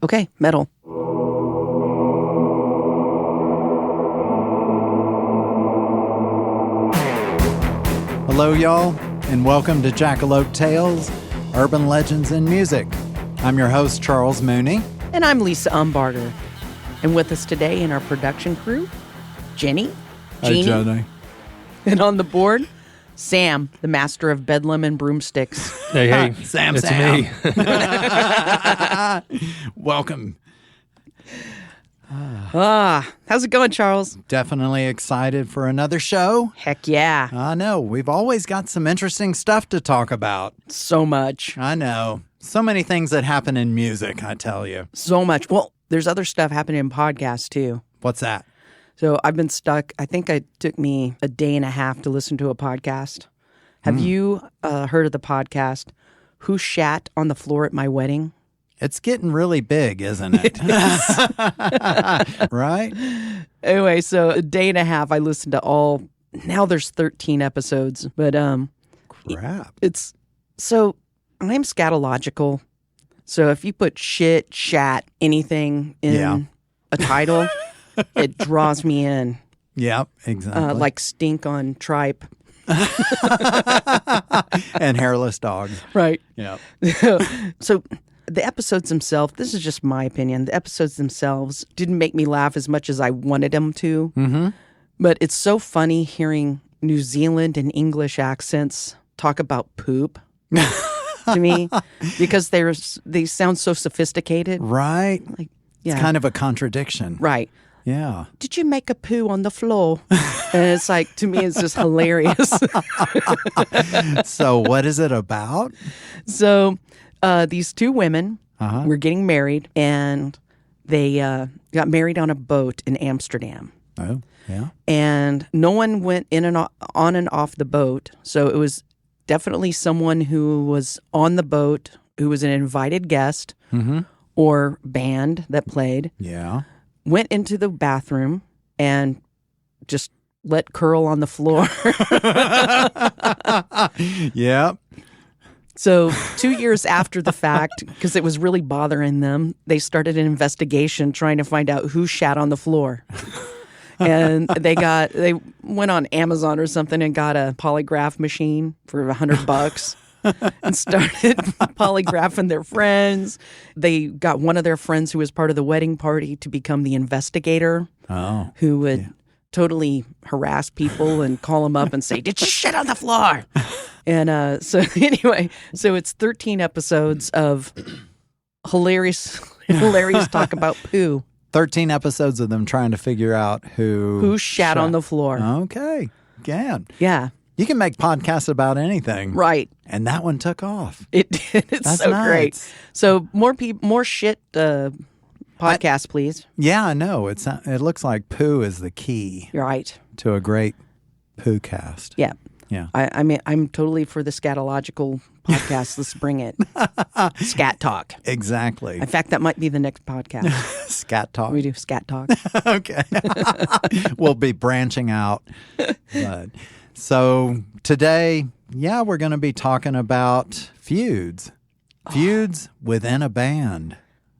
Okay, metal. Hello, y'all, and welcome to Jackalope Tales, Urban Legends in Music. I'm your host, Charles Mooney. And I'm Lisa Umbarger. And with us today in our production crew, Jenny. Hey, Jenny. And on the board, Sam, the master of bedlam and broomsticks. Hey, Sam. it's me. Welcome. How's it going, Charles? Definitely excited for another show. Heck yeah. I know. We've always got some interesting stuff to talk about. So much. I know. So many things that happen in music, I tell you. So much. Well, there's other stuff happening in podcasts, too. What's that? So I've been stuck. I think it took me a day and a half to listen to a podcast. Have you heard of the podcast, Who Shat on the Floor at My Wedding? It's getting really big, isn't it? Right? Anyway, so a day and a half, I listened to all. Now there's 13 episodes, but Crap. it's so I'm scatological. So if you put shit, shat, anything in a title, it draws me in. Yep, exactly. Like stink on tripe. And hairless dogs. Right. Yep. So the episodes themselves, this is just my opinion, the episodes themselves didn't make me laugh as much as I wanted them to. Mm-hmm. But it's so funny hearing New Zealand and English accents talk about poop to me because they sound so sophisticated. Right. Like, yeah. It's kind of a contradiction. Right. Yeah. Did you make a poo on the floor? And it's like, to me, it's just hilarious. So what is it about? So these two women were getting married, and they got married on a boat in Amsterdam. Oh, yeah. And no one went in and on and off the boat. So it was definitely someone who was on the boat, who was an invited guest or band that played. Yeah. Went into the bathroom and just let curl on the floor. Yep. So 2 years after the fact, because it was really bothering them, they started an investigation trying to find out who shat on the floor. And they went on Amazon or something and got a polygraph machine for $100 and started polygraphing their friends. They got one of their friends who was part of the wedding party to become the investigator, who would totally harass people and call them up and say, "Did you shit on the floor?" And so anyway, so it's 13 episodes of hilarious talk about poo. 13 episodes of them trying to figure out who shat on the floor. Okay. Yeah. You can make podcasts about anything. Right. And that one took off. It did. It's That's so nice. great. So more shit podcasts, please. Yeah, I know. It looks like poo is the key You're right. to a great poo cast. Yeah. Yeah. I mean, I'm totally for the scatological podcast. Let's bring it. Scat talk. Exactly. In fact, that might be the next podcast. Scat talk. We do scat talk. Okay. We'll be branching out. But, so today, we're going to be talking about feuds. Feuds within a band.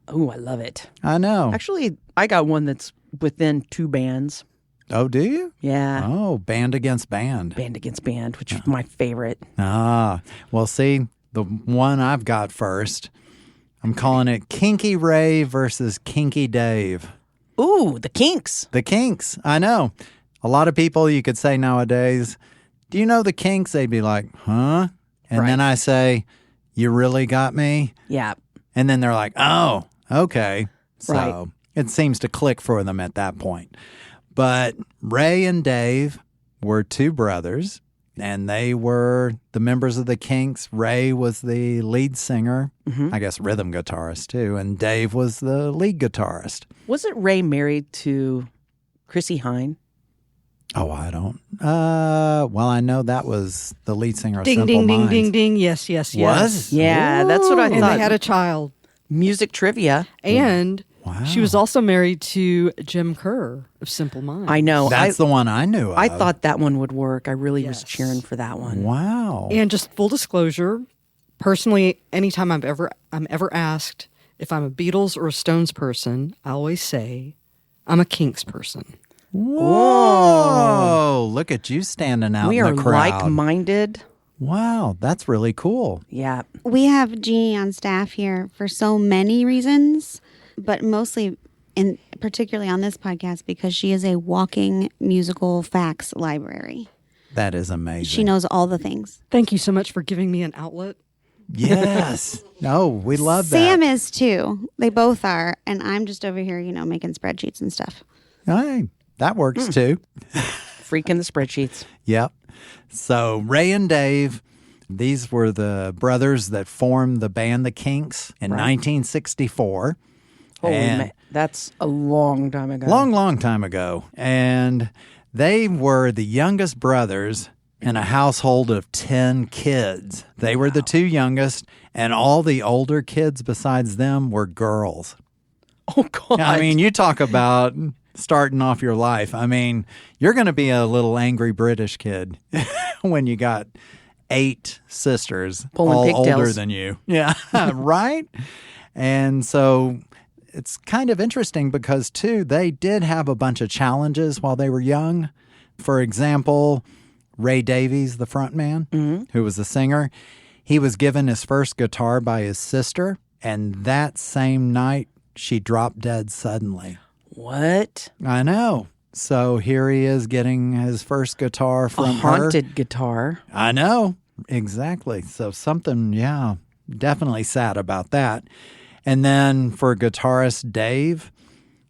Oh, I love it. I know. Actually, I got one that's within two bands. Oh, do you? Yeah. Oh, band against band. Band against band, which is my favorite. Well, see, the one I've got first, I'm calling it Kinky Ray versus Kinky Dave. Ooh, the Kinks. The Kinks. I know. A lot of people you could say nowadays, do you know the Kinks? They'd be like, huh? And then I say, you really got me? Yeah. And then they're like, oh, okay. So Right. it seems to click for them at that point. But Ray and Dave were two brothers, and they were the members of the Kinks. Ray was the lead singer, I guess rhythm guitarist too, and Dave was the lead guitarist. Wasn't Ray married to Chrissy Hine? Oh, I don't. Well, I know that was the lead singer of Ding, Simple ding, Minds. ding, ding, ding. Yes, yes, yes. Was? Yeah, that's what I And thought. they had a child. Music trivia. And Wow. she was also married to Jim Kerr of Simple Minds. I know. That's the one I knew of. I thought that one would work. I really was Yes. cheering for that one. Wow. And just full disclosure, personally, anytime I'm ever asked, If I'm a Beatles or a Stones person, I always say I'm a Kinks person. Whoa! Look at you standing out We in are the crowd. like-minded. Wow, that's really cool. Yeah. We have Jeannie on staff here for so many reasons, but mostly and particularly on this podcast because she is a walking musical facts library. That is amazing. She knows all the things. Thank you so much for giving me an outlet. Yes. No, we love that. Sam is too. They both are. And I'm just over here, making spreadsheets and stuff. Hey, that works too. Freaking the spreadsheets. Yep. So Ray and Dave, these were the brothers that formed the band The Kinks in 1964. Holy And- man, that's a long time ago. Long time ago. And they were the youngest brothers in a household of 10 kids. They were the two youngest, and all the older kids besides them were girls. Oh, God. I mean, you talk about starting off your life. I mean, you're going to be a little angry British kid when you got 8 sisters, Pulling all pigtails. older than you. Yeah, right? And so it's kind of interesting because, too, they did have a bunch of challenges while they were young. For example, Ray Davies, the front man, who was the singer, he was given his first guitar by his sister, and that same night, she dropped dead suddenly. What? I know. So here he is getting his first guitar from A her. haunted guitar. I know. Exactly. So something, definitely sad about that. And then for guitarist Dave,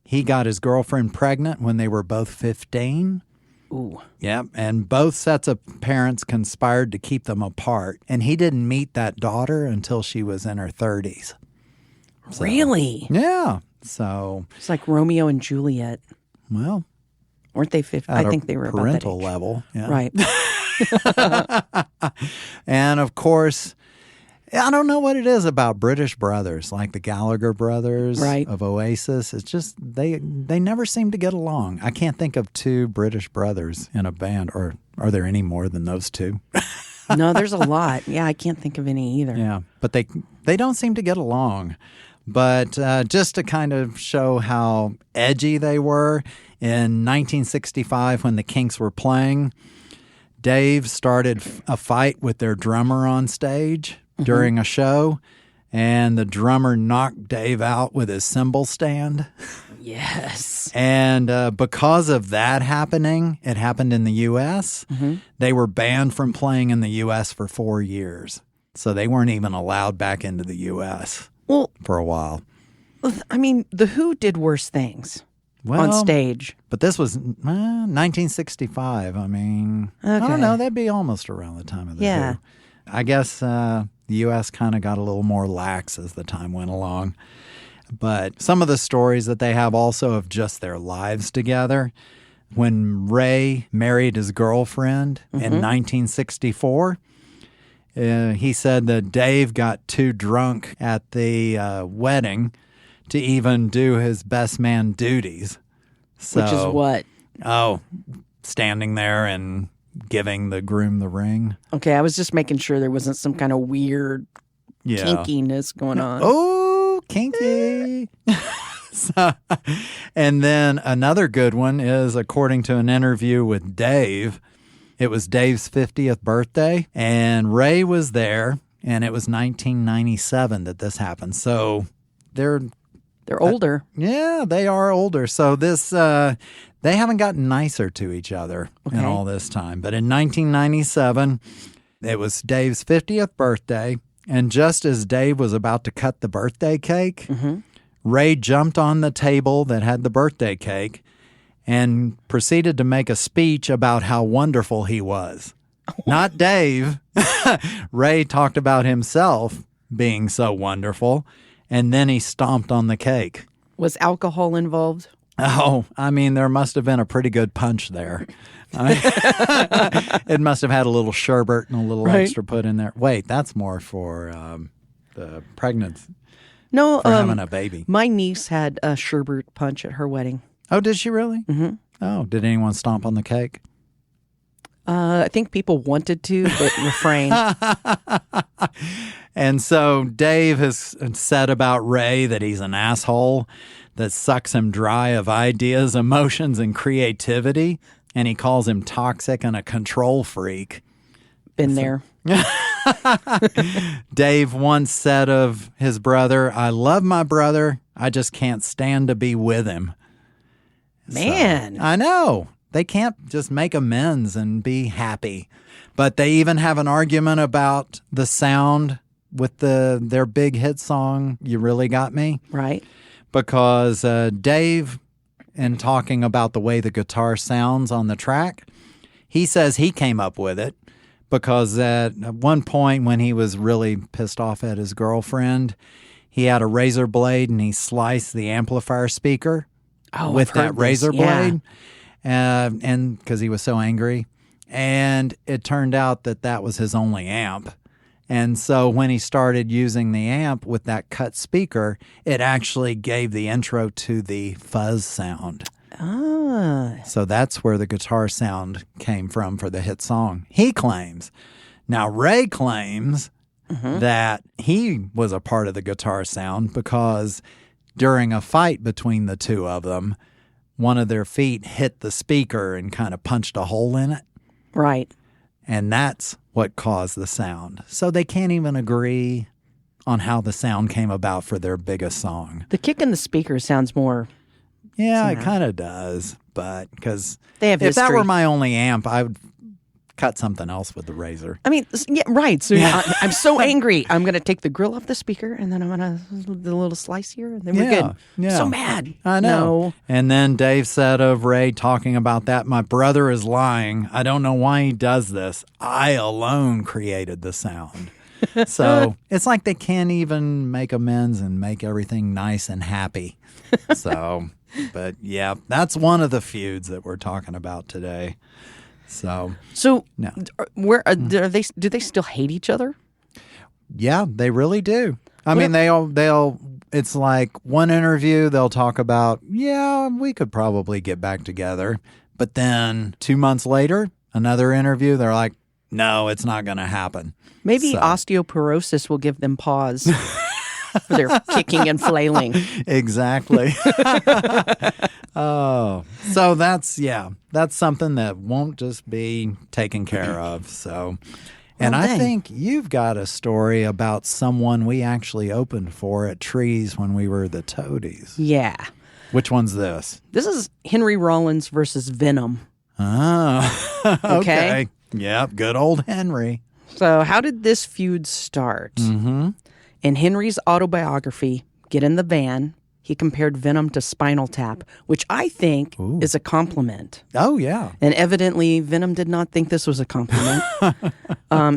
he got his girlfriend pregnant when they were both 15. Ooh. Yep. And both sets of parents conspired to keep them apart. And he didn't meet that daughter until she was in her 30s. So, Really? yeah. So, It's like Romeo and Juliet. well, Weren't they 50? at I think they were a about that parental age. level. Yeah. Right. And of course, I don't know what it is about British brothers, like the Gallagher brothers Right. of Oasis. It's just they never seem to get along. I can't think of 2 British brothers in a band, or are there any more than those 2? No, there's a lot. Yeah, I can't think of any either. Yeah, but they don't seem to get along. But just to kind of show how edgy they were, in 1965 when the Kinks were playing, Dave started a fight with their drummer on stage during a show, and the drummer knocked Dave out with his cymbal stand. Yes. And because of that happening, it happened in the U.S., they were banned from playing in the U.S. for 4 years. So they weren't even allowed back into the U.S. Well, for a while. I mean, The Who did worse things on stage. But this was 1965. I mean, I Okay. don't know. That'd be almost around the time of the Yeah. Who. I guess the U.S. kind of got a little more lax as the time went along. But some of the stories that they have also of just their lives together. When Ray married his girlfriend in 1964, he said that Dave got too drunk at the wedding to even do his best man duties. So, Which is what? Oh, standing there and giving the groom the ring. Okay, I was just making sure there wasn't some kind of weird Yeah. kinkiness going on. Oh, kinky. So, and then another good one is, according to an interview with Dave, it was Dave's 50th birthday, and Ray was there, and it was 1997 that this happened. So they're older. yeah, they are older. So this they haven't gotten nicer to each other in Okay. all this time. But in 1997, it was Dave's 50th birthday, and just as Dave was about to cut the birthday cake, Ray jumped on the table that had the birthday cake and proceeded to make a speech about how wonderful he was. Not Dave. Ray talked about himself being so wonderful, and then he stomped on the cake. Was alcohol involved? Oh, I mean, there must have been a pretty good punch there. It must have had a little sherbet and a little Right. extra put in there. Wait, that's more for the pregnancy, No, for having a baby. my niece had a sherbet punch at her wedding. Oh, did she really? Mm-hmm. Oh, did anyone stomp on the cake? I think people wanted to, but refrained. And so Dave has said about Ray that he's an asshole that sucks him dry of ideas, emotions, and creativity. And he calls him toxic and a control freak. Been there. Dave once said of his brother, I love my brother. I just can't stand to be with him. Man. So, I know. They can't just make amends and be happy. But they even have an argument about the sound with their big hit song, You Really Got Me. Right. Because Dave, in talking about the way the guitar sounds on the track, he says he came up with it because at one point when he was really pissed off at his girlfriend, he had a razor blade and he sliced the amplifier speaker with that razor blade. And because he was so angry. And it turned out that was his only amp. And so when he started using the amp with that cut speaker, it actually gave the intro to the fuzz sound. Ah. So that's where the guitar sound came from for the hit song, he claims. Now, Ray claims that he was a part of the guitar sound because during a fight between the two of them, one of their feet hit the speaker and kind of punched a hole in it. Right. And that's what caused the sound. So they can't even agree on how the sound came about for their biggest song. The kick in the speaker sounds more... Yeah, it kind of does. But because if that were my only amp, I would cut something else with the razor. I mean, yeah, right. So I'm so angry. I'm going to take the grill off the speaker, and then I'm going to do a little slice here, and then we're good. Yeah. So mad. I know. No. And then Dave said of Ray talking about that, my brother is lying. I don't know why he does this. I alone created the sound. So it's like they can't even make amends and make everything nice and happy. So, but yeah, that's one of the feuds that we're talking about today. So no. Where do they still hate each other? Yeah, they really do. I mean, they'll. It's like one interview they'll talk about, yeah, we could probably get back together, but then 2 months later, another interview, they're like, no, it's not going to happen. Maybe osteoporosis will give them pause for their kicking and flailing. Exactly. Oh, so that's something that won't just be taken care of. So, and I think you've got a story about someone we actually opened for at Trees when we were the Toadies. Yeah. Which one's this? This is Henry Rollins versus Venom. Oh, okay. Yep, good old Henry. So how did this feud start? Mm-hmm. In Henry's autobiography, Get in the Van, he compared Venom to Spinal Tap, which I think is a compliment. Oh, yeah. And evidently, Venom did not think this was a compliment.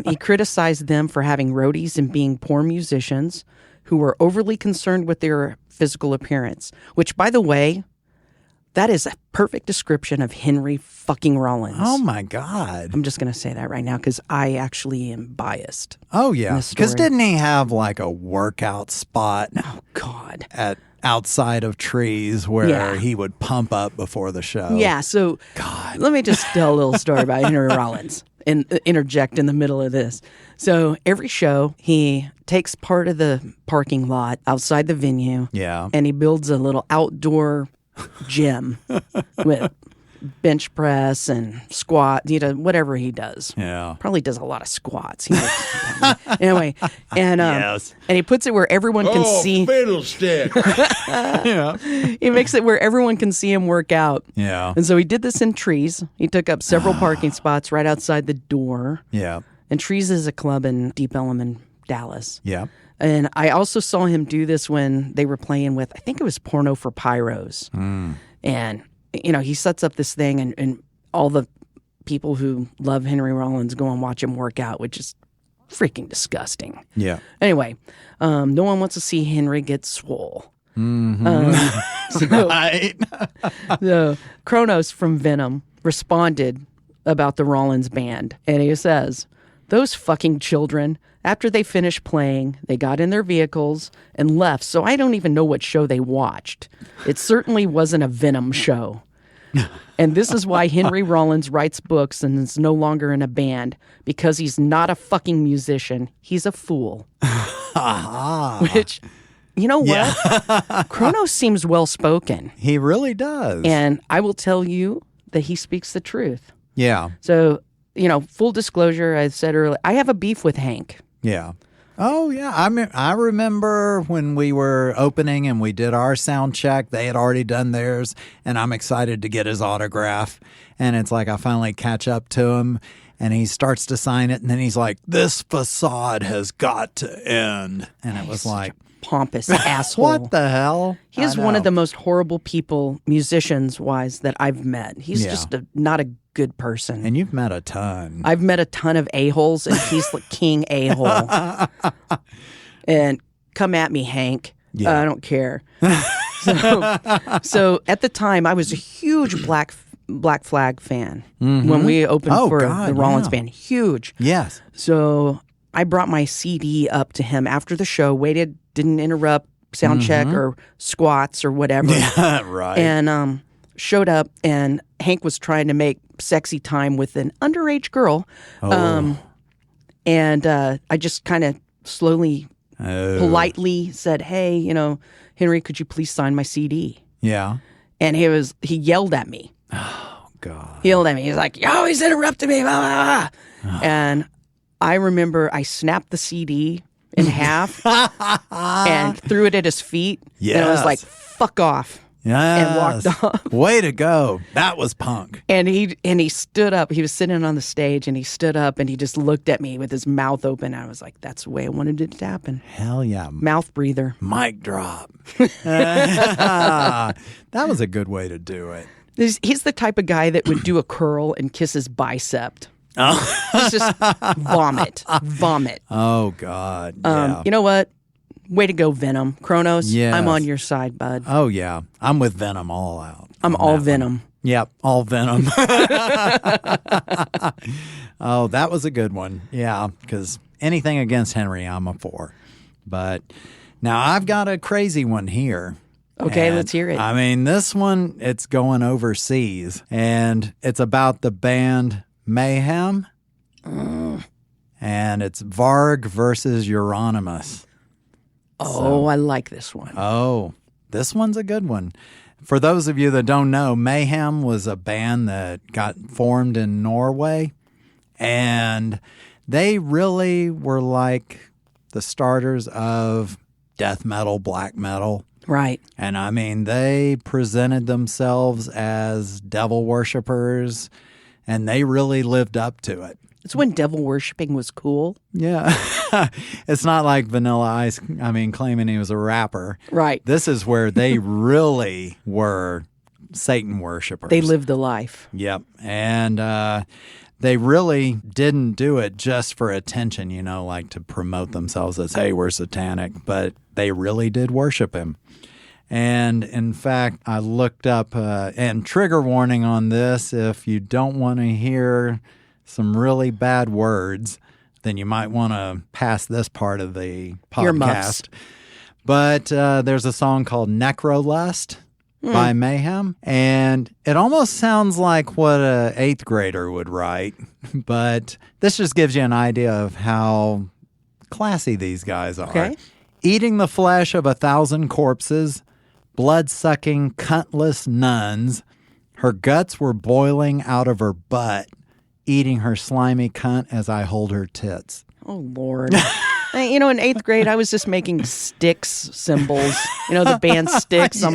He criticized them for having roadies and being poor musicians who were overly concerned with their physical appearance, which, by the way, that is a perfect description of Henry fucking Rollins. Oh, my God. I'm just going to say that right now because I actually am biased. Oh, yeah. Because didn't he have like a workout spot? Oh, God. At outside of Trees where he would pump up before the show. Yeah, so God. Let me just tell a little story about Henry Rollins and interject in the middle of this. So every show, he takes part of the parking lot outside the venue. Yeah. And he builds a little outdoor gym with bench press and squat, whatever he does. Yeah. Probably does a lot of squats. Anyway, and and he puts it where everyone can see. Fiddlestick. Yeah. He makes it where everyone can see him work out. Yeah. And so he did this in Trees. He took up several parking spots right outside the door. Yeah. And Trees is a club in Deep Ellum in Dallas. Yeah. And I also saw him do this when they were playing with, I think it was Porno for Pyros. And, he sets up this thing and all the people who love Henry Rollins go and watch him work out, which is freaking disgusting. Yeah. Anyway, no one wants to see Henry get swole. Mm-hmm. Right. So Cronos from Venom responded about the Rollins band. And he says, those fucking children, after they finished playing, they got in their vehicles and left. So I don't even know what show they watched. It certainly wasn't a Venom show. And this is why Henry Rollins writes books and is no longer in a band, because he's not a fucking musician. He's a fool. Which, you know what? Cronos seems well-spoken. He really does. And I will tell you that he speaks the truth. Yeah. So, full disclosure, I said earlier, I have a beef with Hank. Yeah. Oh, yeah. I remember when we were opening and we did our sound check, they had already done theirs, and I'm excited to get his autograph. And it's like I finally catch up to him, and he starts to sign it, and then he's like, "This facade has got to end." And it was like, pompous asshole. what the hell? He is one of the most horrible people, musicians-wise, that I've met. He's just not a good person. And you've met a ton. I've met a ton of a-holes, and he's the king a-hole. And come at me, Hank. Yeah. I don't care. So at the time, I was a huge Black Flag fan when we opened for the Rollins band. Huge. Yes. So I brought my CD up to him after the show, waited, didn't interrupt sound check or squats or whatever. Yeah, right. And showed up, and Hank was trying to make sexy time with an underage girl. And I just kind of slowly, politely said, "Hey, Henry, could you please sign my CD?" Yeah. And he yelled at me. Oh, God. He yelled at me. He's like, "You always interrupted me." Blah, blah, blah. And I remember I snapped the CD in half and threw it at his feet. Yes. And I was like, "Fuck off." Yes. And walked off. Way to go. That was punk. And he stood up. He was sitting on the stage, and he stood up, and he just looked at me with his mouth open. I was like, that's the way I wanted it to happen. Hell yeah. Mouth breather. Mic drop. That was a good way to do it. He's the type of guy that would do a curl and kiss his bicep. Oh. He's just vomit. Oh, God. Yeah. You know what? Way to go, Venom. Cronos, Yes. I'm on your side, bud. Oh, yeah. I'm with Venom all out. I'm all Venom. Yep, all Venom. Oh, that was a good one. Yeah, because anything against Henry, I'm a for. But now I've got a crazy one here. Okay, And, let's hear it. I mean, this one, it's going overseas, and it's about the band Mayhem, and it's Varg versus Euronymous. Oh, I like this one. Oh, this one's a good one. For those of you that don't know, Mayhem was a band that got formed in Norway, and they really were like the starters of death metal, black metal. Right. And I mean, they presented themselves as devil worshippers, and they really lived up to it. It's when devil worshipping was cool. Yeah. It's not like Vanilla Ice, claiming he was a rapper. Right. This is where they really were Satan worshipers. They lived the life. Yep. And they really didn't do it just for attention, like to promote themselves as, hey, we're satanic. But they really did worship him. And in fact, I looked up, and trigger warning on this, if you don't want to hear some really bad words, then you might want to pass this part of the podcast. But there's a song called Necrolust by Mayhem, and it almost sounds like what an 8th grader would write, but this just gives you an idea of how classy these guys are. Okay. Eating the flesh of 1,000 corpses, blood-sucking, cuntless nuns, her guts were boiling out of her butt, eating her slimy cunt as I hold her tits. Oh, Lord. In 8th grade, I was just making Styx symbols. The band Styx on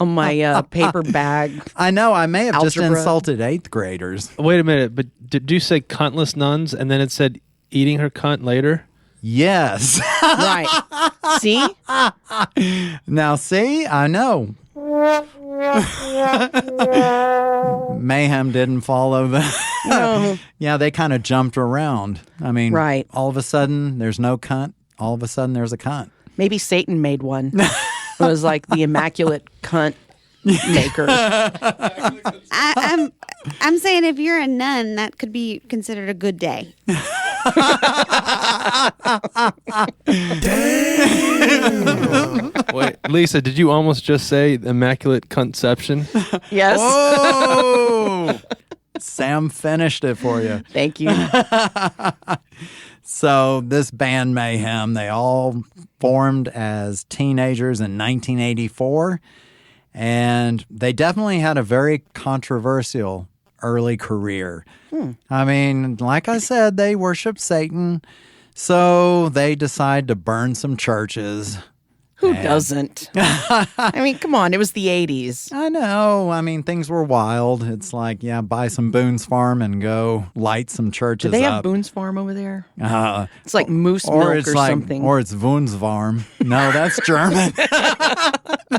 my paper bag. I know. I may have just Algebra. insulted 8th graders. Wait a minute, but did you say cuntless nuns and then it said eating her cunt later? Yes. Right. See? Now, see? I know. Mayhem didn't follow that. No. Yeah, they kind of jumped around. Right. All of a sudden, there's no cunt. All of a sudden, there's a cunt. Maybe Satan made one. It was like the immaculate cunt maker. I'm saying if you're a nun, that could be considered a good day. Wait, Lisa, did you almost just say immaculate conception? Yes. Oh! Sam finished it for you. Thank you. So this band Mayhem, they all formed as teenagers in 1984, and they definitely had a very controversial early career. I mean, like I said, they worship Satan, so they decide to burn some churches. Who doesn't? I mean, come on. It was the 80s. I know. I mean, things were wild. It's like, yeah, buy some Boone's Farm and go light some churches Do they up. have Boone's Farm over there? It's like moose or milk it's or like, something. Or it's Woenswarm. No, that's German.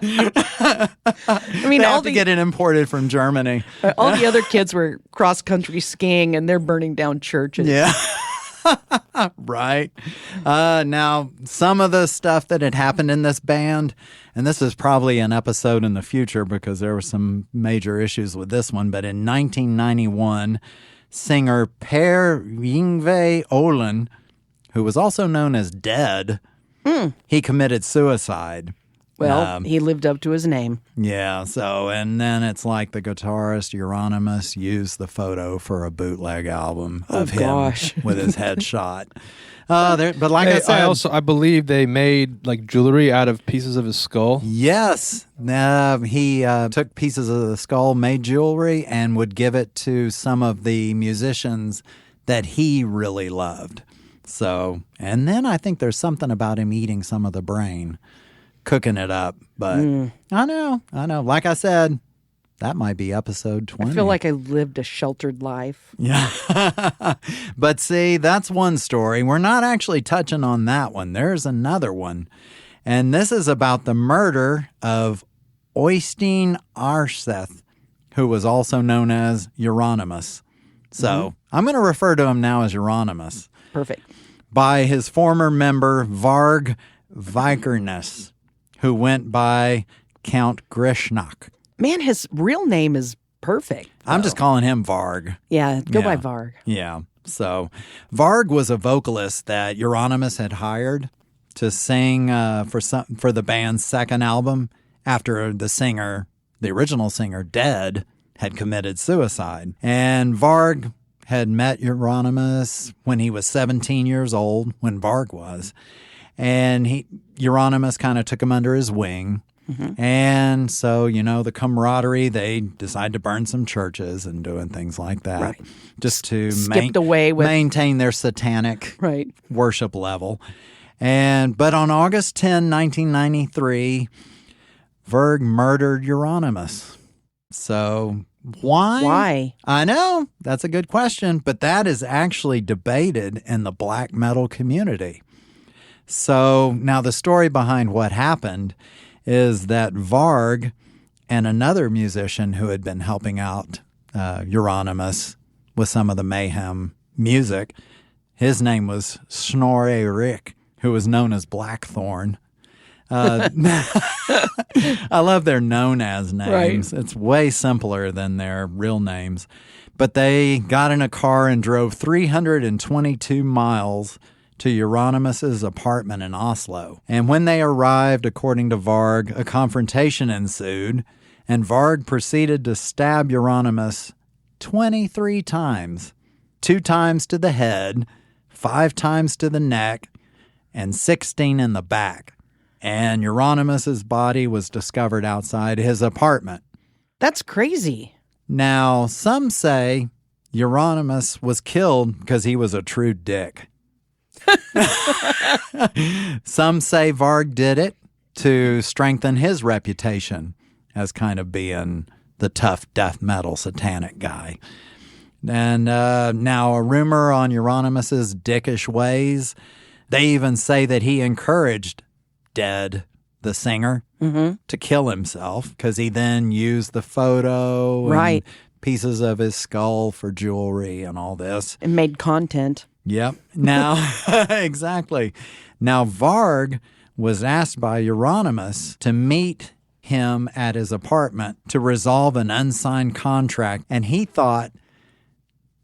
I mean, They all have to get it imported from Germany. all the other kids were cross-country skiing, and they're burning down churches. Yeah. Right. Now, some of the stuff that had happened in this band, and this is probably an episode in the future because there were some major issues with this one, but in 1991, singer Per Yngve Olin, who was also known as Dead, he committed suicide. Well, he lived up to his name. Yeah, so, and then it's like the guitarist Euronymous used the photo for a bootleg album of him gosh. with his headshot. But like I said, I believe they made like jewelry out of pieces of his skull. yes, he took pieces of the skull, made jewelry, and would give it to some of the musicians that he really loved. So, and then I think there's something about him eating some of the brain, cooking it up. But I know. Like I said, that might be episode 20. I feel like I lived a sheltered life. Yeah. But see, that's one story. We're not actually touching on that one. There's another one. And this is about the murder of Oystein Arseth, who was also known as Euronymous. So I'm going to refer to him now as Euronymous. Perfect. By his former member, Varg Vikernes, who went by Count Grishnak. Man, his real name is perfect. I'm just calling him Varg. Yeah, go by Yeah. Varg. Yeah. So Varg was a vocalist that Euronymous had hired to sing for the band's second album after the original singer, Dead, had committed suicide. And Varg had met Euronymous when he was 17 years old, when Varg was. And Euronymous kind of took him under his wing. And so, the camaraderie, they decide to burn some churches and doing things like that. Right. Just to Skipped away with- maintain their satanic Right. worship level. But on August 10, 1993, Varg murdered Euronymous. So why? Why? I know. That's a good question. But that is actually debated in the black metal community. So now the story behind what happened is that Varg and another musician who had been helping out Euronymous with some of the Mayhem music, his name was Snorre Rick, who was known as Blackthorn. I love their known as names. Right. It's way simpler than their real names. But they got in a car and drove 322 miles to Euronymous' apartment in Oslo. And when they arrived, according to Varg, a confrontation ensued, and Varg proceeded to stab Euronymous 23 times, 2 times to the head, 5 times to the neck, and 16 in the back. And Euronymous' body was discovered outside his apartment. That's crazy. Now, some say Euronymous was killed because he was a true dick. Some say Varg did it to strengthen his reputation as kind of being the tough death metal satanic guy. And now a rumor on Euronymous' dickish ways, they even say that he encouraged Dead, the singer, to kill himself because he then used the photo Right. and pieces of his skull for jewelry and all this. It made content. Yep. Now, exactly. Now, Varg was asked by Euronymous to meet him at his apartment to resolve an unsigned contract, and he thought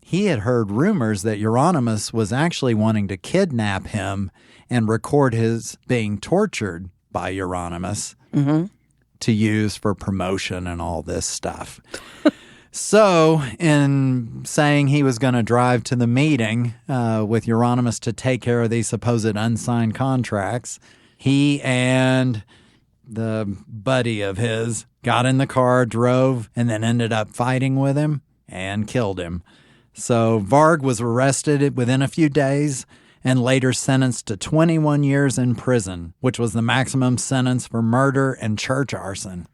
he had heard rumors that Euronymous was actually wanting to kidnap him and record his being tortured by Euronymous to use for promotion and all this stuff. So, in saying he was going to drive to the meeting with Euronymous to take care of these supposed unsigned contracts, he and the buddy of his got in the car, drove, and then ended up fighting with him and killed him. So Varg was arrested within a few days and later sentenced to 21 years in prison, which was the maximum sentence for murder and church arson.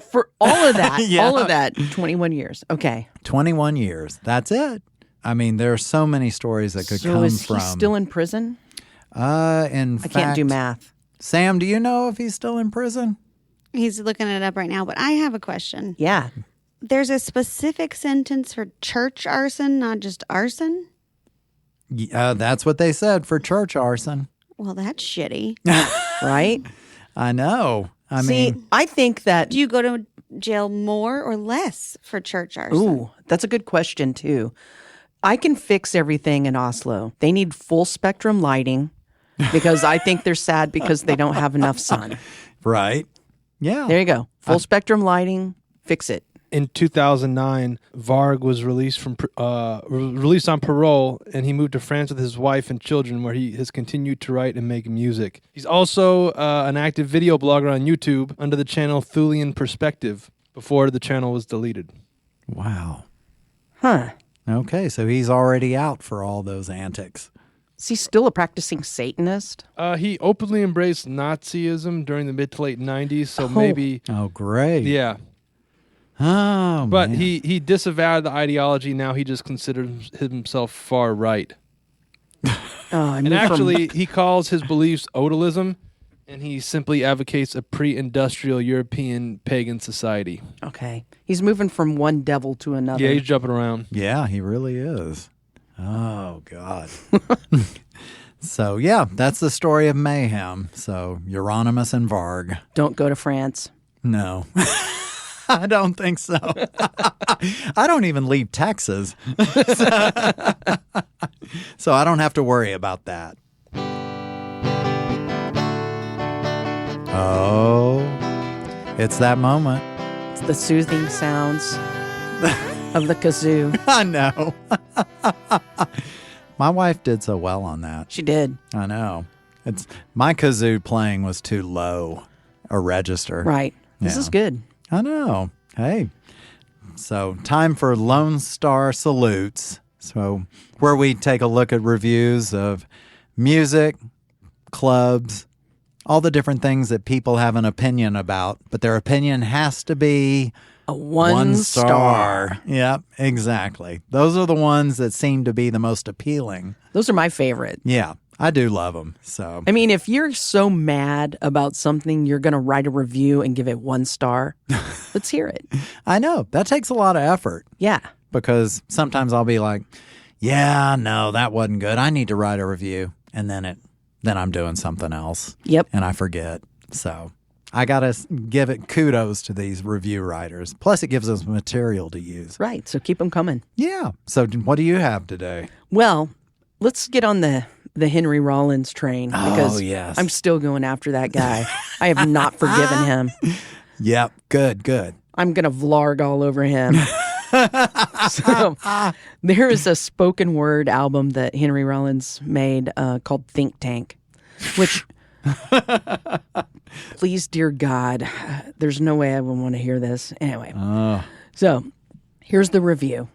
For all of that, Yeah. all of that, 21 years. Okay. 21 years. That's it. I mean, there are so many stories that could So come is from. he still in prison? In I can't do math. Sam, do you know if he's still in prison? He's looking it up right now, but I have a question. Yeah. There's a specific sentence for church arson, not just arson? That's what they said for church arson. Well, that's shitty. Right? I know. I See, mean, I think that. Do you go to jail more or less for church arson? Ooh, that's a good question, too. I can fix everything in Oslo. They need full spectrum lighting because I think they're sad because they don't have enough sun. right? Yeah. There you go. Full spectrum lighting, fix it. In 2009, Varg was released released on parole, and he moved to France with his wife and children, where he has continued to write and make music. He's also an active video blogger on YouTube under the channel Thulian Perspective before the channel was deleted. Wow. Huh. Okay, so he's already out for all those antics. Is he still a practicing Satanist? He openly embraced Nazism during the mid to late 90s, so maybe, Oh, great. yeah. Oh, But man. he disavowed the ideology. Now he just considers himself far right. And actually, he calls his beliefs odalism, and he simply advocates a pre-industrial European pagan society. Okay. He's moving from one devil to another. Yeah, he's jumping around. Yeah, he really is. Oh, God. So, yeah, that's the story of Mayhem. So, Euronymous and Varg. Don't go to France. No. I don't think so. I don't even leave Texas. So I don't have to worry about that. Oh, it's that moment. It's the soothing sounds of the kazoo. I know. My wife did so well on that. She did. I know. It's my kazoo playing was too low a register. Right. This Yeah. is good. I know. Hey. So, time for Lone Star Salutes. So, where we take a look at reviews of music, clubs, all the different things that people have an opinion about, but their opinion has to be A one star. Yep, exactly. Those are the ones that seem to be the most appealing. Those are my favorite. Yeah, I do love them. So, I mean, if you're so mad about something, you're going to write a review and give it 1 star. Let's hear it. I know that takes a lot of effort. Yeah. Because sometimes I'll be like, yeah, no, that wasn't good. I need to write a review. And then I'm doing something else. Yep. And I forget. So I got to give it kudos to these review writers. Plus, it gives us material to use. Right. So keep them coming. Yeah. So what do you have today? Well, let's get on the Henry Rollins train because yes. I'm still going after that guy. I have not forgiven him. Yep. Good. I'm going to vlog all over him. So there is a spoken word album that Henry Rollins made called Think Tank, which, please, dear God, there's no way I would want to hear this. Anyway, so here's the review.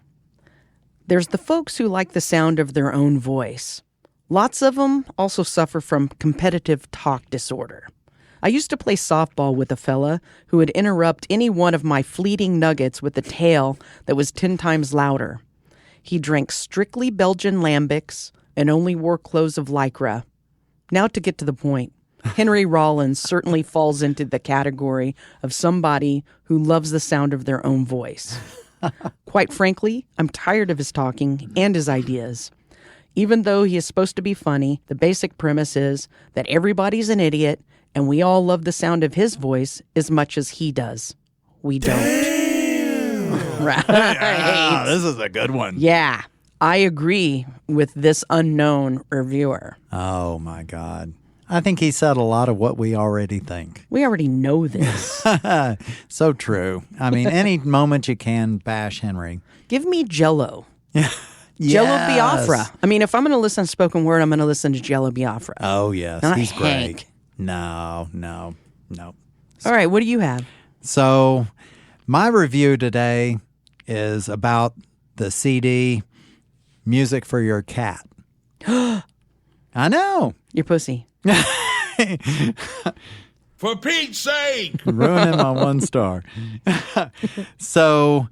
There's the folks who like the sound of their own voice. Lots of them also suffer from competitive talk disorder. I used to play softball with a fella who would interrupt any one of my fleeting nuggets with a tale that was 10 times louder. He drank strictly Belgian lambics and only wore clothes of lycra. Now to get to the point, Henry Rollins certainly falls into the category of somebody who loves the sound of their own voice. Quite frankly, I'm tired of his talking and his ideas. Even though he is supposed to be funny, the basic premise is that everybody's an idiot and we all love the sound of his voice as much as he does. We don't. Right. Ah, this is a good one. Yeah, I agree with this unknown reviewer. Oh, my God. I think he said a lot of what we already think. We already know this. So true. I mean, any moment you can bash Henry. Give me Jello. Yes. Jello Biafra. I mean, if I'm going to listen to spoken word, I'm going to listen to Jello Biafra. Oh, yes. Not He's Hank. great. No. All right, what do you have? So my review today is about the CD Music for Your Cat. I know. Your pussy. For Pete's sake! Ruining my 1 star. So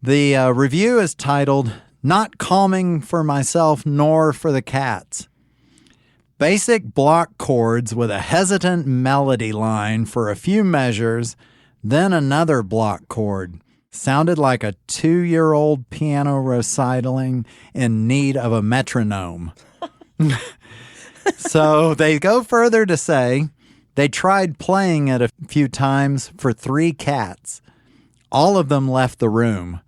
the review is titled, Not Calming for Myself Nor for the Cats. Basic block chords with a hesitant melody line for a few measures, then another block chord. Sounded like a 2-year-old piano recitaling in need of a metronome. So they go further to say they tried playing it a few times for 3 cats. All of them left the room.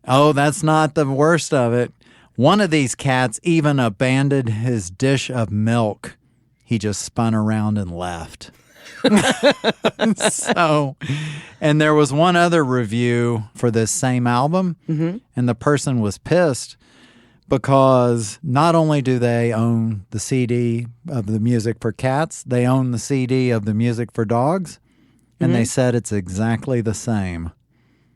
Oh, that's not the worst of it. One of these cats even abandoned his dish of milk. He just spun around and left. So, and there was one other review for this same album, and the person was pissed because not only do they own the CD of the music for cats, they own the CD of the music for dogs, and they said it's exactly the same.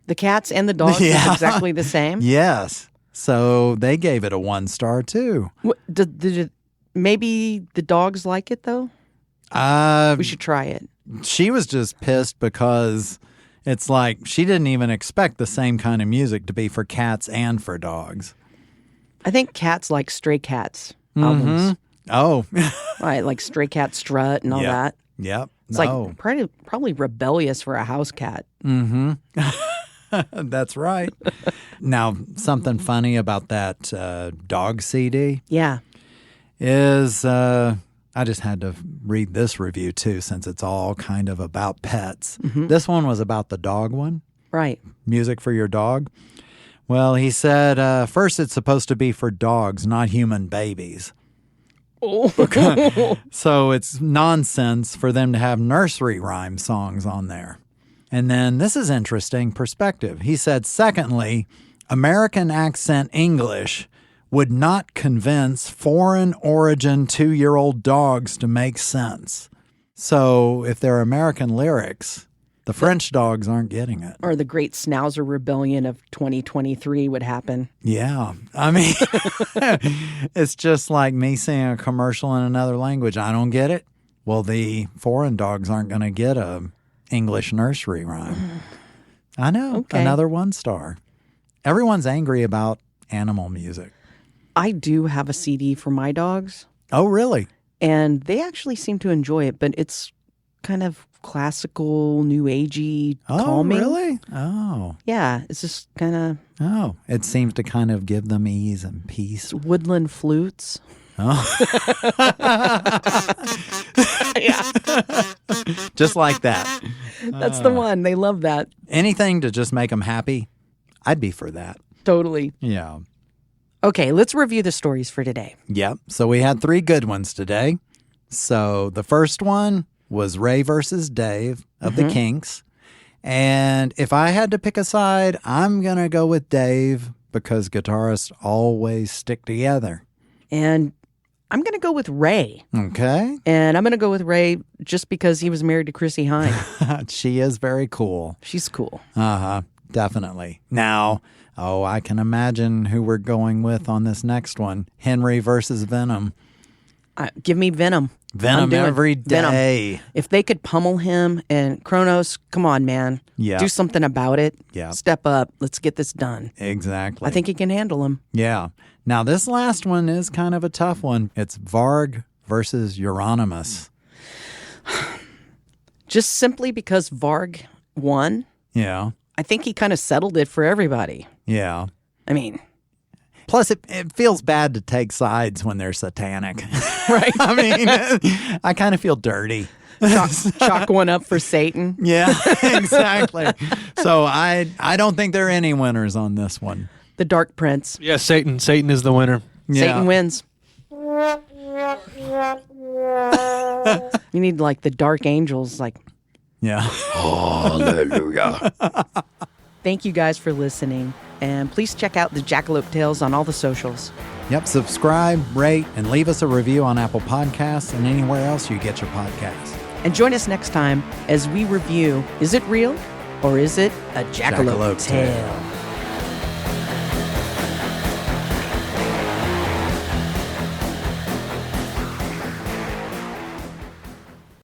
The cats and the dogs Yeah. are exactly the same? Yes. So they gave it a 1 star too. Did it, maybe the dogs like it, though? We should try it. She was just pissed because it's like she didn't even expect the same kind of music to be for cats and for dogs. I think cats like Stray Cats albums. Oh. Right, like Stray Cat Strut and all Yep. that. Yep. It's like probably rebellious for a house cat. That's right. Now, something funny about that dog CD Yeah. is I just had to read this review too, since it's all kind of about pets. This one was about the dog one, Right. music for your dog. Well, he said, first it's supposed to be for dogs, not human babies. So it's nonsense for them to have nursery rhyme songs on there. And then this is interesting perspective. He said, secondly, American accent English would not convince foreign origin 2-year-old dogs to make sense. So if they're American lyrics, the French dogs aren't getting it. Or the Great Schnauzer Rebellion of 2023 would happen. Yeah. I mean, it's just like me seeing a commercial in another language. I don't get it. Well, the foreign dogs aren't going to get a English nursery rhyme. I know. Okay. Another 1 star. Everyone's angry about animal music. I do have a CD for my dogs, Oh, really? and they actually seem to enjoy it, but it's kind of classical, new agey, calming. Oh, really? Oh. Yeah, it's just kind of Oh. It seems to kind of give them ease and peace. woodland flutes. Yeah, Just like that. that's the one. They love that. Anything to just make them happy, I'd be for that. Totally. Yeah. Okay, let's review the stories for today. Yep. So we had 3 good ones today. So the first one was Ray versus Dave of the Kinks. And if I had to pick a side, I'm going to go with Dave because guitarists always stick together. And I'm going to go with Ray. Okay. And I'm going to go with Ray just because he was married to Chrissy Hine. She is very cool. She's cool. Uh-huh. Definitely. Now, I can imagine who we're going with on this next one. Henry versus Venom. Give me Venom. I'm Venom doing every Venom. day. If they could pummel him and Cronos, come on, man. Yeah. Do something about it. Yeah. Step up. Let's get this done. Exactly. I think he can handle him. Yeah. Now, this last one is kind of a tough one. It's Varg versus Euronymous. Just simply because Varg won, Yeah. I think he kind of settled it for everybody. Yeah. I mean, Plus, it feels bad to take sides when they're satanic. right? I mean, I kind of feel dirty. Chalk one up for Satan. Yeah, exactly. So I don't think there are any winners on this one. The Dark Prince. Yeah, Satan. Satan is the winner. Yeah. Satan wins. You need like the dark angels. Like, Yeah. Hallelujah. thank you guys for listening, and please check out the Jackalope Tales on all the socials. Yep. Subscribe, rate, and leave us a review on Apple Podcasts and anywhere else you get your podcasts. And join us next time as we review: is it real or is it a Jackalope Jackalope tale? Tale.